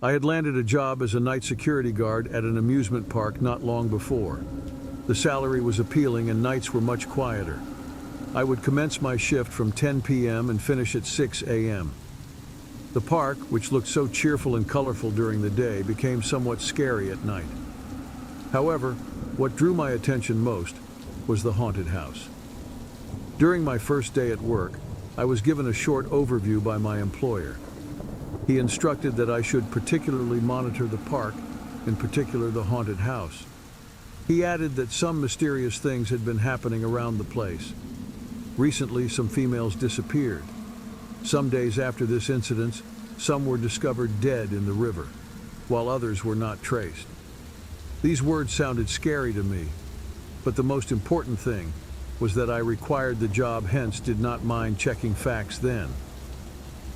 I had landed a job as a night security guard at an amusement park not long before. The salary was appealing and nights were much quieter. I would commence my shift from 10 p.m. and finish at 6 a.m. The park, which looked so cheerful and colorful during the day, became somewhat scary at night. However, what drew my attention most was the haunted house. During my first day at work, I was given a short overview by my employer. He instructed that I should particularly monitor the park, in particular the haunted house. He added that some mysterious things had been happening around the place. Recently, some females disappeared. Some days after this incident, some were discovered dead in the river, while others were not traced. These words sounded scary to me, but the most important thing was that I required the job, hence did not mind checking facts then.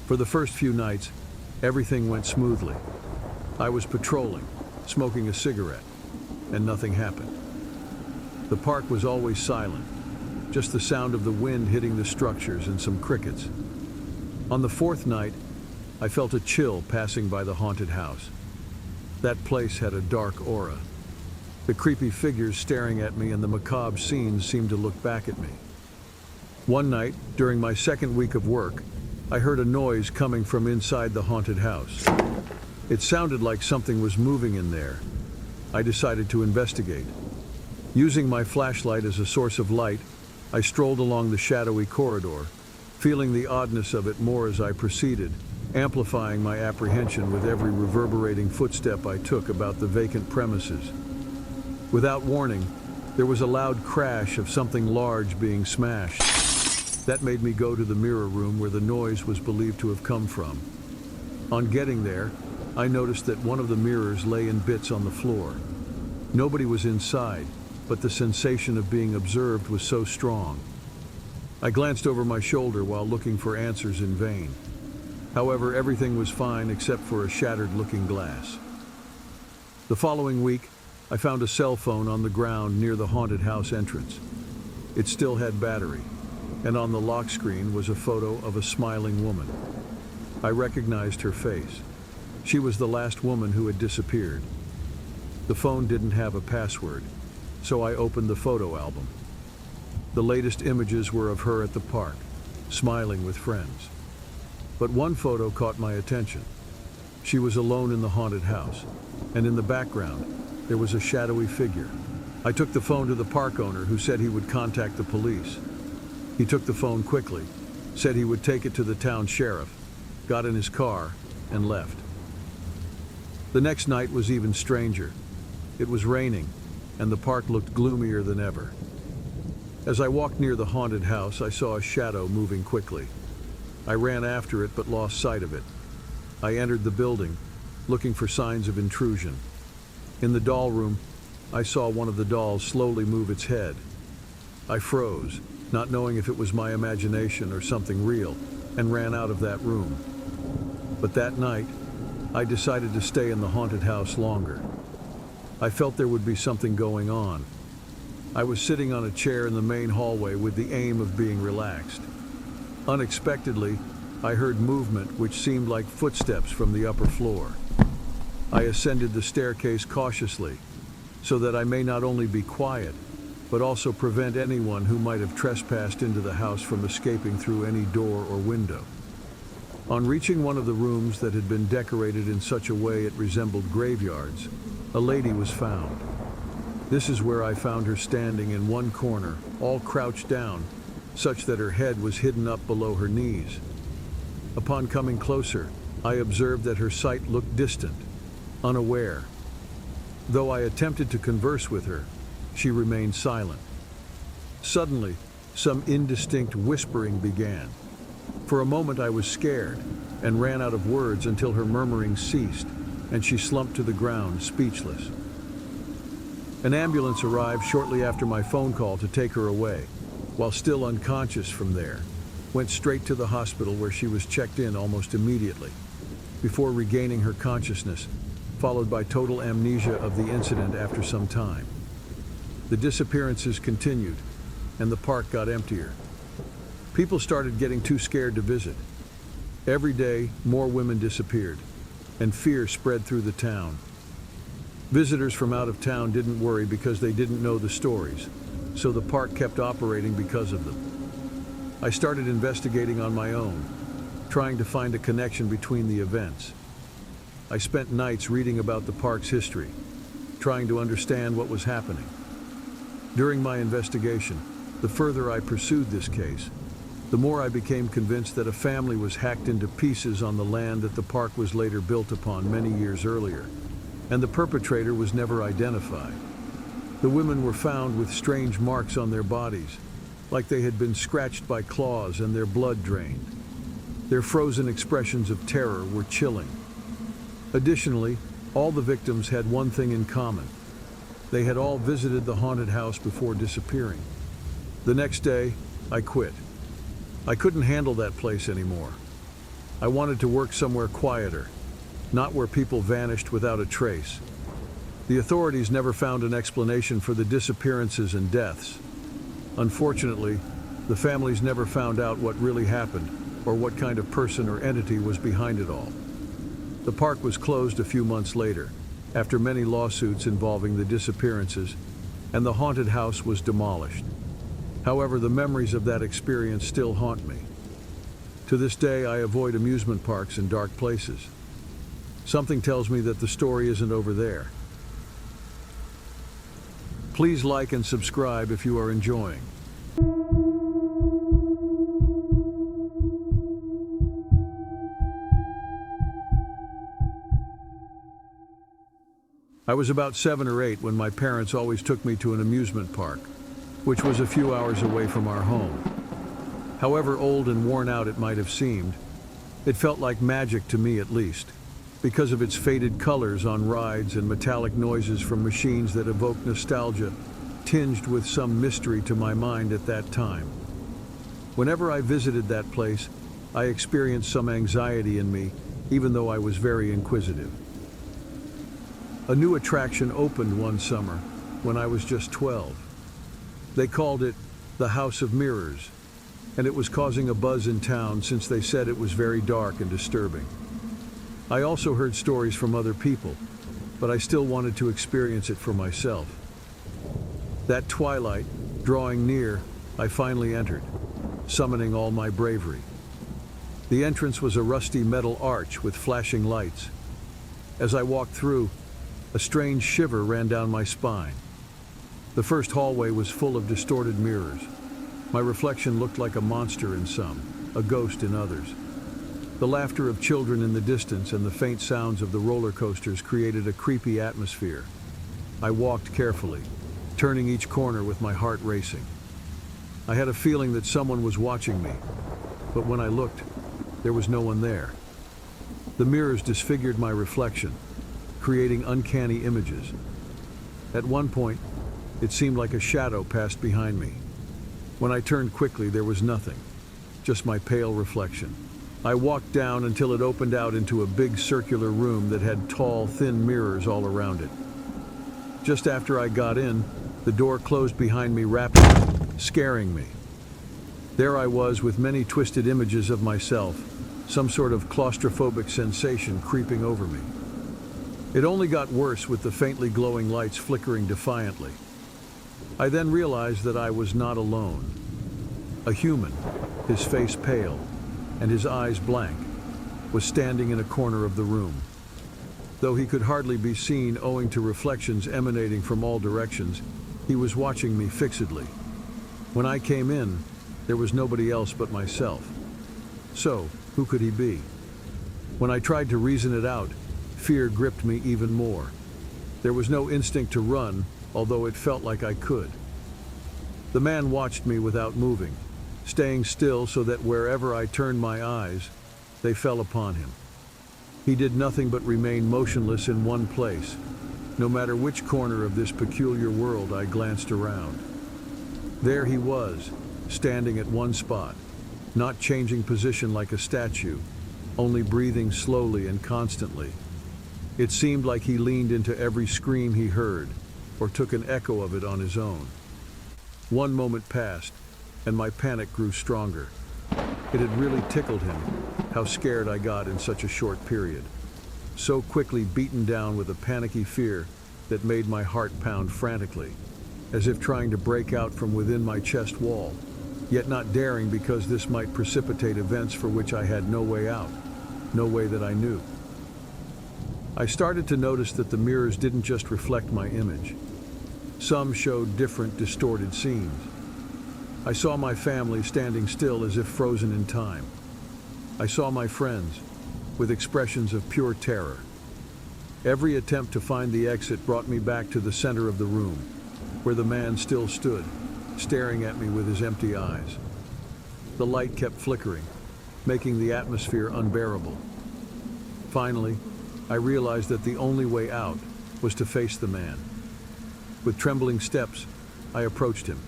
For the first few nights, everything went smoothly. I was patrolling, smoking a cigarette, and nothing happened. The park was always silent, just the sound of the wind hitting the structures and some crickets. On the fourth night, I felt a chill passing by the haunted house. That place had a dark aura. The creepy figures staring at me and the macabre scenes seemed to look back at me. One night, during my second week of work, I heard a noise coming from inside the haunted house. It sounded like something was moving in there. I decided to investigate. Using my flashlight as a source of light, I strolled along the shadowy corridor, feeling the oddness of it more as I proceeded, amplifying my apprehension with every reverberating footstep I took about the vacant premises. Without warning, there was a loud crash of something large being smashed. That made me go to the mirror room where the noise was believed to have come from. On getting there, I noticed that one of the mirrors lay in bits on the floor. Nobody was inside, but the sensation of being observed was so strong. I glanced over my shoulder while looking for answers in vain. However, everything was fine except for a shattered-looking glass. The following week, I found a cell phone on the ground near the haunted house entrance. It still had battery, and on the lock screen was a photo of a smiling woman. I recognized her face. She was the last woman who had disappeared. The phone didn't have a password, so I opened the photo album. The latest images were of her at the park, smiling with friends. But one photo caught my attention. She was alone in the haunted house, and in the background, there was a shadowy figure. I took the phone to the park owner, who said he would contact the police. He took the phone quickly, said he would take it to the town sheriff, got in his car, and left. The next night was even stranger. It was raining, and the park looked gloomier than ever. As I walked near the haunted house, I saw a shadow moving quickly. I ran after it but lost sight of it. I entered the building, looking for signs of intrusion. In the doll room, I saw one of the dolls slowly move its head. I froze, not knowing if it was my imagination or something real, and ran out of that room. But that night, I decided to stay in the haunted house longer. I felt there would be something going on. I was sitting on a chair in the main hallway with the aim of being relaxed. Unexpectedly, I heard movement which seemed like footsteps from the upper floor. I ascended the staircase cautiously, so that I may not only be quiet, but also prevent anyone who might have trespassed into the house from escaping through any door or window. On reaching one of the rooms that had been decorated in such a way it resembled graveyards, a lady was found. This is where I found her standing in one corner, all crouched down, such that her head was hidden up below her knees. Upon coming closer, I observed that her sight looked distant, unaware. Though I attempted to converse with her, she remained silent. Suddenly, some indistinct whispering began. For a moment I was scared and ran out of words until her murmuring ceased and she slumped to the ground, speechless. An ambulance arrived shortly after my phone call to take her away. While still unconscious from there, went straight to the hospital where she was checked in almost immediately, before regaining her consciousness, followed by total amnesia of the incident after some time. The disappearances continued, and the park got emptier. People started getting too scared to visit. Every day, more women disappeared. and fear spread through the town. Visitors from out of town didn't worry because they didn't know the stories, so the park kept operating because of them. I started investigating on my own, trying to find a connection between the events. I spent nights reading about the park's history, trying to understand what was happening. During my investigation, the further I pursued this case, the more I became convinced that a family was hacked into pieces on the land that the park was later built upon many years earlier, and the perpetrator was never identified. The women were found with strange marks on their bodies, like they had been scratched by claws and their blood drained. Their frozen expressions of terror were chilling. Additionally, all the victims had one thing in common. They had all visited the haunted house before disappearing. The next day, I quit. I couldn't handle that place anymore. I wanted to work somewhere quieter, not where people vanished without a trace. The authorities never found an explanation for the disappearances and deaths. Unfortunately, the families never found out what really happened or what kind of person or entity was behind it all. The park was closed a few months later, after many lawsuits involving the disappearances, and the haunted house was demolished. However, the memories of that experience still haunt me. To this day, I avoid amusement parks and dark places. Something tells me that the story isn't over there. Please like and subscribe if you are enjoying. I was about 7 or 8 when my parents always took me to an amusement park, which was a few hours away from our home. However old and worn out it might have seemed, it felt like magic to me at least, because of its faded colors on rides and metallic noises from machines that evoked nostalgia, tinged with some mystery to my mind at that time. Whenever I visited that place, I experienced some anxiety in me, even though I was very inquisitive. A new attraction opened one summer when I was just 12. They called it the House of Mirrors, and it was causing a buzz in town since they said it was very dark and disturbing. I also heard stories from other people, but I still wanted to experience it for myself. That twilight, drawing near, I finally entered, summoning all my bravery. The entrance was a rusty metal arch with flashing lights. As I walked through, a strange shiver ran down my spine. The first hallway was full of distorted mirrors. My reflection looked like a monster in some, a ghost in others. The laughter of children in the distance and the faint sounds of the roller coasters created a creepy atmosphere. I walked carefully, turning each corner with my heart racing. I had a feeling that someone was watching me, but when I looked, there was no one there. The mirrors disfigured my reflection, creating uncanny images. At one point, it seemed like a shadow passed behind me. When I turned quickly, there was nothing, just my pale reflection. I walked down until it opened out into a big circular room that had tall, thin mirrors all around it. Just after I got in, the door closed behind me rapidly, scaring me. There I was with many twisted images of myself, some sort of claustrophobic sensation creeping over me. It only got worse with the faintly glowing lights flickering defiantly. I then realized that I was not alone. A human, his face pale and his eyes blank, was standing in a corner of the room. Though he could hardly be seen owing to reflections emanating from all directions, he was watching me fixedly. When I came in, there was nobody else but myself. So, who could he be? When I tried to reason it out, fear gripped me even more. There was no instinct to run, although it felt like I could. The man watched me without moving, staying still so that wherever I turned my eyes, they fell upon him. He did nothing but remain motionless in one place, no matter which corner of this peculiar world I glanced around. There he was, standing at one spot, not changing position like a statue, only breathing slowly and constantly. It seemed like he leaned into every scream he heard, or took an echo of it on his own. One moment passed, and my panic grew stronger. It had really tickled him, how scared I got in such a short period. so quickly beaten down with a panicky fear that made my heart pound frantically, as if trying to break out from within my chest wall, yet not daring because this might precipitate events for which I had no way out, no way that I knew. I started to notice that the mirrors didn't just reflect my image. Some showed different, distorted scenes. I saw my family standing still as if frozen in time. I saw my friends with expressions of pure terror. Every attempt to find the exit brought me back to the center of the room, where the man still stood, staring at me with his empty eyes. The light kept flickering, making the atmosphere unbearable. Finally, I realized that the only way out was to face the man. With trembling steps, I approached him.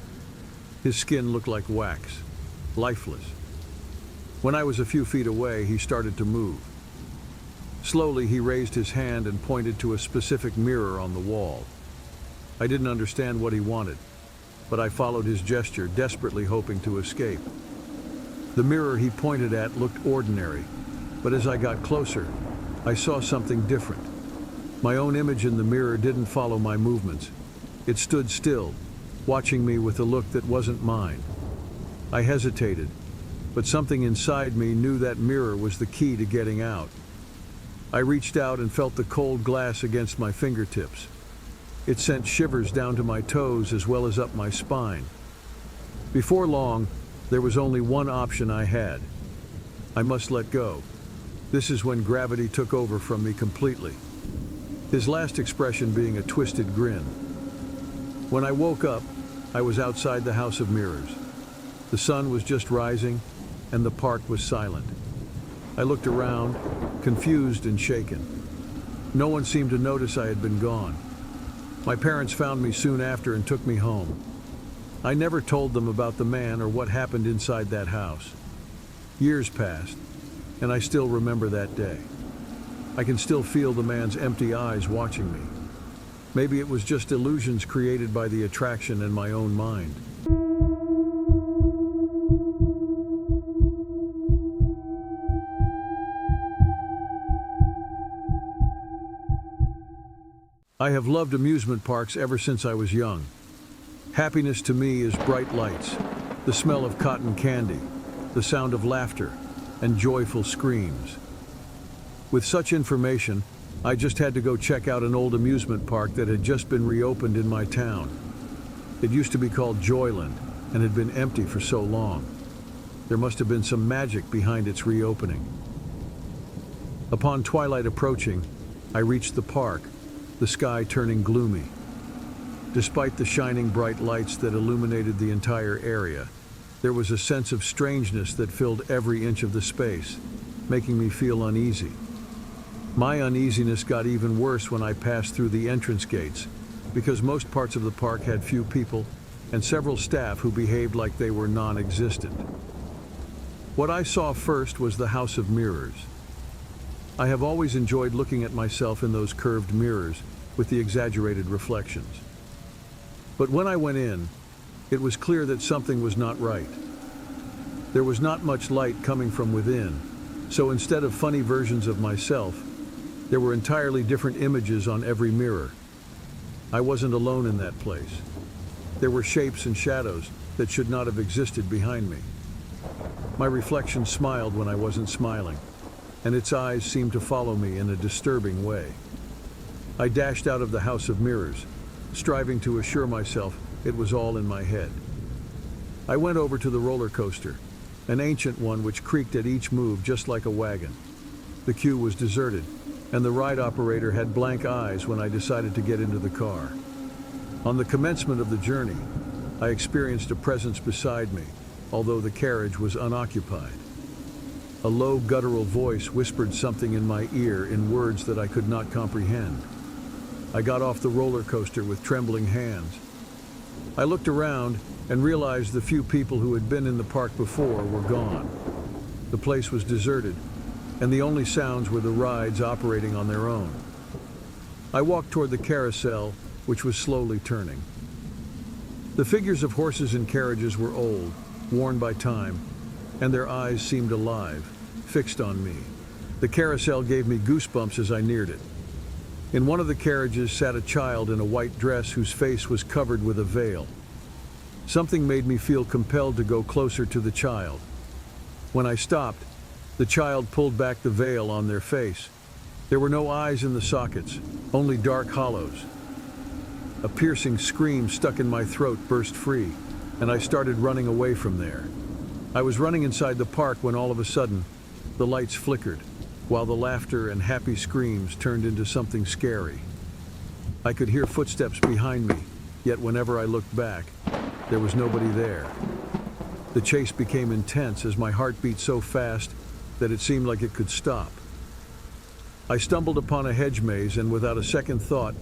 His skin looked like wax, lifeless. When I was a few feet away, he started to move. Slowly, he raised his hand and pointed to a specific mirror on the wall. I didn't understand what he wanted, but I followed his gesture, desperately hoping to escape. The mirror he pointed at looked ordinary, but as I got closer, I saw something different. My own image in the mirror didn't follow my movements. It stood still, watching me with a look that wasn't mine. I hesitated, but something inside me knew that mirror was the key to getting out. I reached out and felt the cold glass against my fingertips. It sent shivers down to my toes as well as up my spine. Before long, there was only one option I had. I must let go. This is when gravity took over from me completely, his last expression being a twisted grin. When I woke up, I was outside the House of Mirrors. The sun was just rising, and the park was silent. I looked around, confused and shaken. No one seemed to notice I had been gone. My parents found me soon after and took me home. I never told them about the man or what happened inside that house. Years passed, and I still remember that day. I can still feel the man's empty eyes watching me. Maybe it was just illusions created by the attraction in my own mind. I have loved amusement parks ever since I was young. Happiness to me is bright lights, the smell of cotton candy, the sound of laughter, and joyful screams. With such information, I just had to go check out an old amusement park that had just been reopened in my town. It used to be called Joyland and had been empty for so long. There must have been some magic behind its reopening. Upon twilight approaching, I reached the park, the sky turning gloomy. Despite the shining bright lights that illuminated the entire area, there was a sense of strangeness that filled every inch of the space, making me feel uneasy. My uneasiness got even worse when I passed through the entrance gates, because most parts of the park had few people and several staff who behaved like they were non-existent. What I saw first was the House of Mirrors. I have always enjoyed looking at myself in those curved mirrors with the exaggerated reflections. But when I went in, it was clear that something was not right. There was not much light coming from within, so instead of funny versions of myself, there were entirely different images on every mirror. I wasn't alone in that place. There were shapes and shadows that should not have existed behind me. My reflection smiled when I wasn't smiling, and its eyes seemed to follow me in a disturbing way. I dashed out of the House of Mirrors, striving to assure myself it was all in my head. I went over to the roller coaster, an ancient one which creaked at each move just like a wagon. The queue was deserted, and the ride operator had blank eyes when I decided to get into the car. On the commencement of the journey, I experienced a presence beside me, although the carriage was unoccupied. A low guttural voice whispered something in my ear in words that I could not comprehend. I got off the roller coaster with trembling hands. I looked around and realized the few people who had been in the park before were gone. The place was deserted, and the only sounds were the rides operating on their own. I walked toward the carousel, which was slowly turning. The figures of horses and carriages were old, worn by time, and their eyes seemed alive, fixed on me. The carousel gave me goosebumps as I neared it. In one of the carriages sat a child in a white dress whose face was covered with a veil. Something made me feel compelled to go closer to the child. When I stopped, the child pulled back the veil on their face. There were no eyes in the sockets, only dark hollows. A piercing scream stuck in my throat burst free, and I started running away from there. I was running inside the park when all of a sudden, the lights flickered, while the laughter and happy screams turned into something scary. I could hear footsteps behind me, yet whenever I looked back, there was nobody there. The chase became intense as my heart beat so fast that it seemed like it could stop. I stumbled upon a hedge maze, and without a second thought,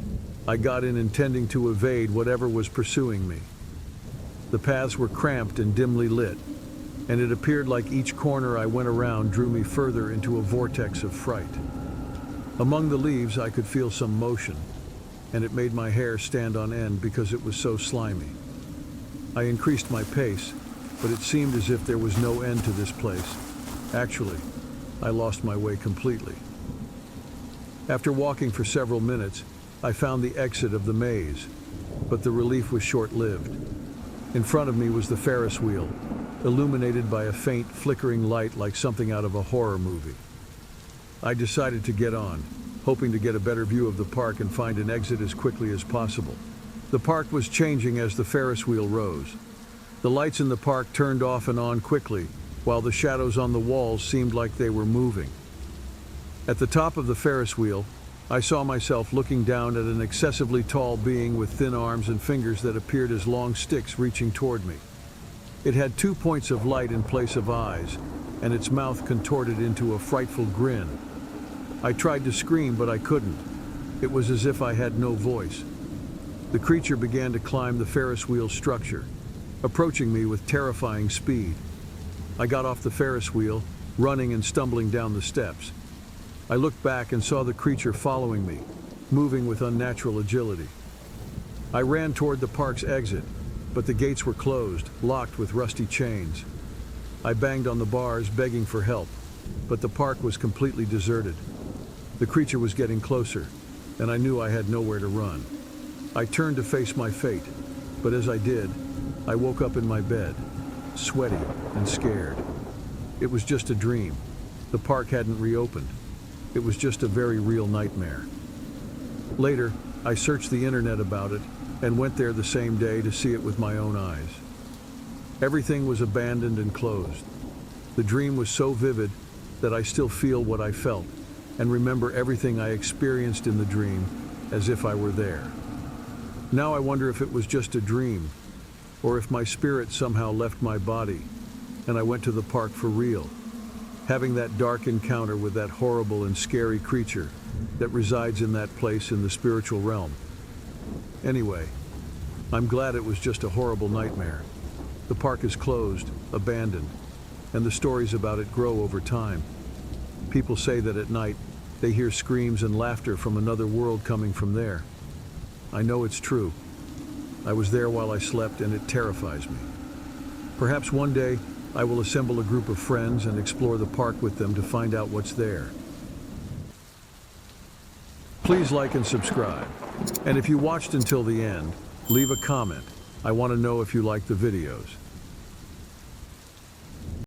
I got in, intending to evade whatever was pursuing me. The paths were cramped and dimly lit, and it appeared like each corner I went around drew me further into a vortex of fright. Among the leaves I could feel some motion, and it made my hair stand on end because it was so slimy. I increased my pace, but it seemed as if there was no end to this place. Actually, I lost my way completely. After walking for several minutes, I found the exit of the maze, but the relief was short-lived. In front of me was the Ferris wheel, illuminated by a faint, flickering light like something out of a horror movie. I decided to get on, hoping to get a better view of the park and find an exit as quickly as possible. The park was changing as the Ferris wheel rose. The lights in the park turned off and on quickly, while the shadows on the walls seemed like they were moving. At the top of the Ferris wheel, I saw myself looking down at an excessively tall being with thin arms and fingers that appeared as long sticks reaching toward me. It had 2 points of light in place of eyes, and its mouth contorted into a frightful grin. I tried to scream, but I couldn't. It was as if I had no voice. The creature began to climb the Ferris wheel structure, approaching me with terrifying speed. I got off the Ferris wheel, running and stumbling down the steps. I looked back and saw the creature following me, moving with unnatural agility. I ran toward the park's exit, but the gates were closed, locked with rusty chains. I banged on the bars, begging for help, but the park was completely deserted. The creature was getting closer, and I knew I had nowhere to run. I turned to face my fate, but as I did, I woke up in my bed, sweaty and scared. It was just a dream. The park hadn't reopened. It was just a very real nightmare. Later, I searched the internet about it and went there the same day to see it with my own eyes. Everything was abandoned and closed. The dream was so vivid that I still feel what I felt and remember everything I experienced in the dream as if I were there. Now I wonder if it was just a dream, or if my spirit somehow left my body and I went to the park for real, having that dark encounter with that horrible and scary creature that resides in that place in the spiritual realm. Anyway, I'm glad it was just a horrible nightmare. The park is closed, abandoned, and the stories about it grow over time. People say that at night, they hear screams and laughter from another world coming from there. I know it's true. I was there while I slept, and it terrifies me. Perhaps one day, I will assemble a group of friends and explore the park with them to find out what's there. Please like and subscribe. And if you watched until the end, leave a comment. I want to know if you like the videos.